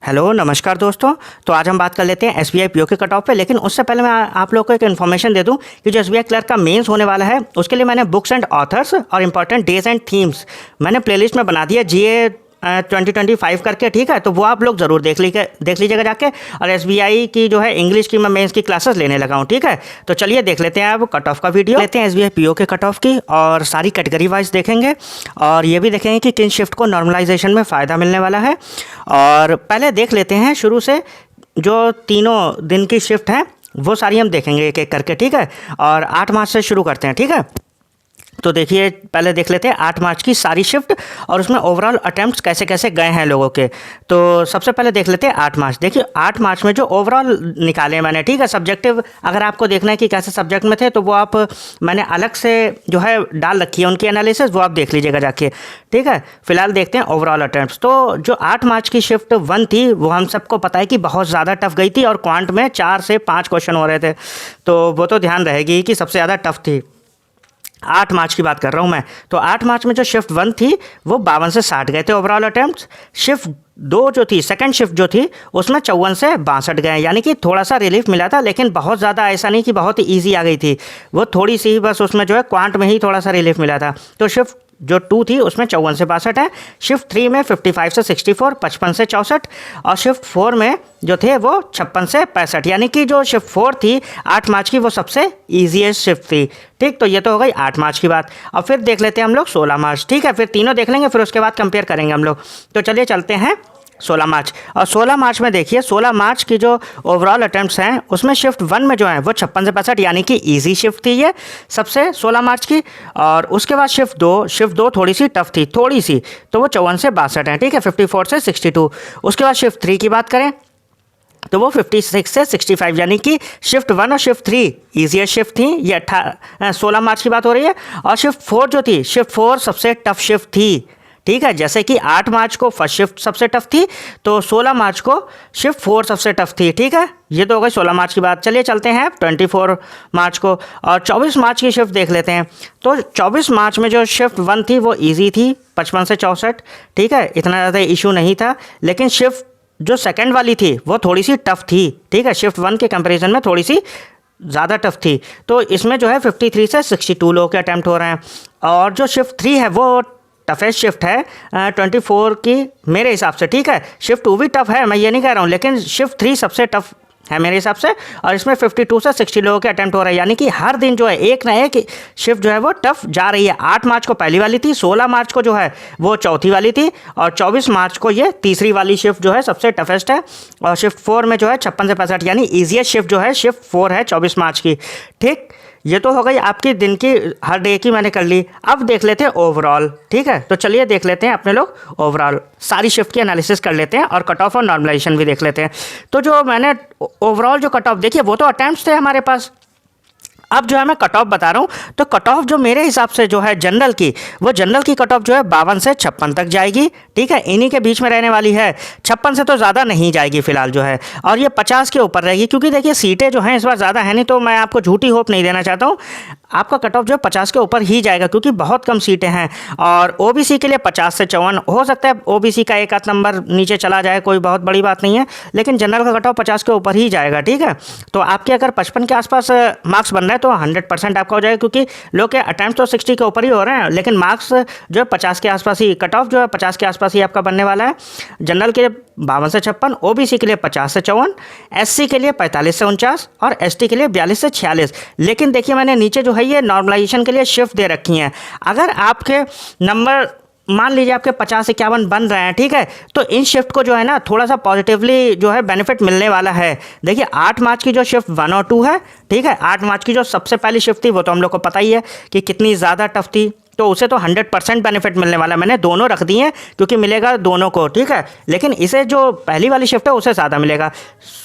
Hello नमस्कार दोस्तों। तो आज हम बात कर लेते हैं एसबीआई पीओ के कट ऑफ पे। लेकिन उससे पहले मैं आप लोगों को एक इन्फॉर्मेशन दे दूं कि जो एसबीआई क्लर्क का मेंस होने वाला है उसके लिए मैंने बुक्स एंड ऑथर्स और इंपॉर्टेंट डेज एंड थीम्स मैंने प्लेलिस्ट में बना दिया जीए 2025 करके। ठीक है, तो वो आप लोग ज़रूर देख लीजिएगा जाके। और एसबीआई की जो है इंग्लिश की मैं मेंस की क्लासेस लेने लगा हूँ। ठीक है, तो चलिए देख लेते हैं अब कट ऑफ का वीडियो। लेते हैं एसबीआई पीओ के कट ऑफ की और सारी कैटेगरी वाइज देखेंगे और ये भी देखेंगे कि किन शिफ्ट को नॉर्मलाइजेशन में फ़ायदा मिलने वाला है। और पहले देख लेते हैं शुरू से जो तीनों दिन की शिफ्ट हैं वो सारी हम देखेंगे एक एक करके। ठीक है, और 8 मार्च से शुरू करते हैं। ठीक है, तो देखिए पहले देख लेते हैं 8 मार्च की सारी शिफ्ट और उसमें ओवरऑल अटेम्प्ट्स कैसे कैसे गए हैं लोगों के। तो सबसे पहले देख लेते हैं 8 मार्च। देखिए 8 मार्च में जो ओवरऑल निकाले मैंने, ठीक है, सब्जेक्टिव अगर आपको देखना है कि कैसे सब्जेक्ट में थे तो वो आप मैंने अलग से जो है डाल रखी है उनकी एनालिसिस, वो आप देख लीजिएगा जाके। ठीक है, फिलहाल देखते हैं ओवरऑल अटेम्प्ट्स। तो जो 8 मार्च की शिफ्ट 1 थी वो हम सबको पता है कि बहुत ज़्यादा टफ गई थी और क्वांट में 4 से 5 क्वेश्चन हो रहे थे, तो वो तो ध्यान रहेगी कि सबसे ज़्यादा टफ थी। 8 मार्च की बात कर रहा हूँ मैं। तो 8 मार्च में जो शिफ्ट 1 थी वो 52 से 60 गए थे ओवरऑल अटेम्प्ट्स। शिफ्ट 2 जो थी, सेकंड शिफ्ट जो थी, उसमें 54 से 62 गए, यानी कि थोड़ा सा रिलीफ मिला था, लेकिन बहुत ज़्यादा ऐसा नहीं कि बहुत ही ईजी आ गई थी। वो थोड़ी सी ही बस उसमें जो है क्वांट में ही थोड़ा सा रिलीफ मिला था। तो शिफ्ट जो 2 थी उसमें 54 से 62 है। शिफ्ट 3 में 55 से 64, 55 से 64। और शिफ्ट 4 में जो थे वो 56 से 65, यानी कि जो शिफ्ट 4 थी 8 मार्च की वो सबसे ईजीएस्ट शिफ्ट थी। ठीक, तो ये तो हो गई 8 मार्च की बात। और फिर देख लेते हैं हम लोग 16 मार्च। ठीक है, फिर तीनों देख लेंगे, फिर उसके बाद कंपेयर करेंगे हम लोग। तो चलिए चलते हैं 16 मार्च। और 16 मार्च में देखिए 16 मार्च की जो ओवरऑल अटेम्प्ट्स हैं उसमें शिफ्ट 1 में जो है वो 56 से 65, यानी कि इजी शिफ्ट थी ये सबसे 16 मार्च की। और उसके बाद शिफ्ट 2 थोड़ी सी टफ थी, थोड़ी सी, तो वो 54 से 62 है। ठीक है, 54 से 62। उसके बाद शिफ्ट 3 की बात करें तो वो 56 से 65, यानी कि शिफ्ट 1 और शिफ्ट 3 ईजीएस्ट शिफ्ट थी। ये 16 मार्च की बात हो रही है। और शिफ्ट 4 जो थी, शिफ्ट 4 सबसे टफ शिफ्ट थी। ठीक है, जैसे कि 8 मार्च को फर्स्ट शिफ्ट सबसे टफ थी, तो 16 मार्च को शिफ्ट 4 सबसे टफ थी। ठीक है, ये तो हो गई 16 मार्च की बात। चलिए चलते हैं 24 मार्च को और 24 मार्च की शिफ्ट देख लेते हैं। तो 24 मार्च में जो शिफ्ट 1 थी वो ईजी थी, 55 से 64। ठीक है, इतना ज़्यादा इशू नहीं था। लेकिन शिफ्ट जो सेकंड वाली थी वो थोड़ी सी टफ थी। ठीक है, शिफ्ट 1 के कंपैरिजन में थोड़ी सी ज़्यादा टफ थी। तो इसमें जो है 53 से 62 लोगों के अटैम्प्ट हो रहे हैं। और जो शिफ्ट 3 है वो टफेस्ट शिफ्ट है 24 की मेरे हिसाब से। ठीक है, शिफ्ट 2 भी टफ है, मैं ये नहीं कह रहा हूँ, लेकिन शिफ्ट 3 सबसे टफ है मेरे हिसाब से। और इसमें 52 से 60 लोगों के अटैम्प्ट हो रहे हैं, यानी कि हर दिन जो है एक ना एक शिफ्ट जो है वो टफ जा रही है। 8 मार्च को पहली वाली थी, 16 मार्च को जो है वो चौथी वाली थी, और 24 मार्च को ये तीसरी वाली शिफ्ट जो है सबसे टफेस्ट है। और शिफ्ट 4 में जो है 56 से 65, यानी ईजीएस्ट शिफ्ट जो है शिफ्ट 4 है 24 मार्च की। ठीक, ये तो हो गई आपकी दिन की, हर डे की मैंने कर ली। अब देख लेते हैं ओवरऑल। ठीक है, तो चलिए देख लेते हैं अपने लोग ओवरऑल सारी शिफ्ट की एनालिसिस कर लेते हैं और कट ऑफ और नॉर्मलाइजेशन भी देख लेते हैं। तो जो मैंने ओवरऑल जो कट ऑफ देखिए वो तो अटेम्प्ट्स थे हमारे पास। अब जो है मैं कट ऑफ बता रहा हूँ, तो कट ऑफ जो मेरे हिसाब से जो है जनरल की, वो जनरल की कट ऑफ जो है 52 से 56 तक जाएगी। ठीक है, इन्हीं के बीच में रहने वाली है, 56 से तो ज़्यादा नहीं जाएगी फिलहाल जो है। और ये 50 के ऊपर रहेगी, क्योंकि देखिए सीटें जो हैं इस बार ज़्यादा है नहीं, तो मैं आपको झूठी होप नहीं देना चाहता हूँ। आपका कट ऑफ जो है 50 के ऊपर ही जाएगा, क्योंकि बहुत कम सीटें हैं। और ओबीसी के लिए 50 से 54 हो सकता है, ओबीसी का एक आध नंबर नीचे चला जाए, कोई बहुत बड़ी बात नहीं है, लेकिन जनरल का कट ऑफ 50 के ऊपर ही जाएगा। ठीक है, तो आपके अगर 55 के आसपास मार्क्स बन रहे हैं तो 100% आपका हो जाएगा, क्योंकि लोग के अटैम्प्ट तो 60 के ऊपर ही हो रहे हैं, लेकिन मार्क्स जो है 50 के आसपास ही, कट ऑफ जो है 50 के आसपास ही आपका बनने वाला है। जनरल के लिए 52 से 56, ओबीसी के लिए 50 से 54, एससी के लिए 45 से 49 और एसटी के लिए 42 से 46। लेकिन देखिए मैंने नीचे जो है ये नॉर्मलाइजेशन के लिए शिफ्ट दे रखी हैं। अगर आपके नंबर मान लीजिए आपके 50-51 बन रहे हैं, ठीक है, तो इन शिफ्ट को जो है ना थोड़ा सा पॉजिटिवली जो है बेनिफिट मिलने वाला है। देखिए 8 मार्च की जो शिफ्ट 1 और 2 है, ठीक है, 8 मार्च की जो सबसे पहली शिफ्ट थी वो तो हम लोग को पता ही है कि कितनी ज़्यादा टफ थी, तो उसे तो 100% बेनिफिट मिलने वाला है। मैंने दोनों रख दिए हैं क्योंकि मिलेगा दोनों को। ठीक है, लेकिन इसे जो पहली वाली शिफ्ट है उसे ज़्यादा मिलेगा।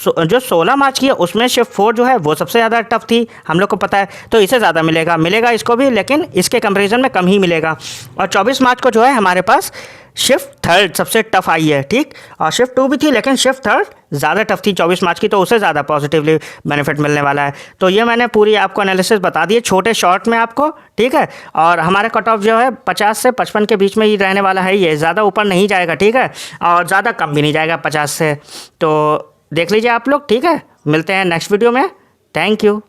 जो 16 मार्च की है उसमें शिफ्ट 4 जो है वो सबसे ज़्यादा टफ थी, हम लोग को पता है, तो इसे ज़्यादा मिलेगा इसको भी, लेकिन इसके कंपेरिजन में कम ही मिलेगा। और 24 मार्च को जो है हमारे पास शिफ्ट थर्ड सबसे टफ आई है, ठीक। और शिफ्ट 2 भी थी, लेकिन शिफ्ट थर्ड ज़्यादा टफ थी 24 मार्च की, तो उससे ज़्यादा पॉजिटिवली बेनिफिट मिलने वाला है। तो ये मैंने पूरी आपको एनालिसिस बता दी है छोटे शॉर्ट में आपको, ठीक है। और हमारा कट ऑफ जो है 50 से 55 के बीच में ही रहने वाला है, ये ज़्यादा ऊपर नहीं जाएगा, ठीक है, और ज़्यादा कम भी नहीं जाएगा 50 से। तो देख लीजिए आप लोग, ठीक है। मिलते हैं नेक्स्ट वीडियो में। Thank you.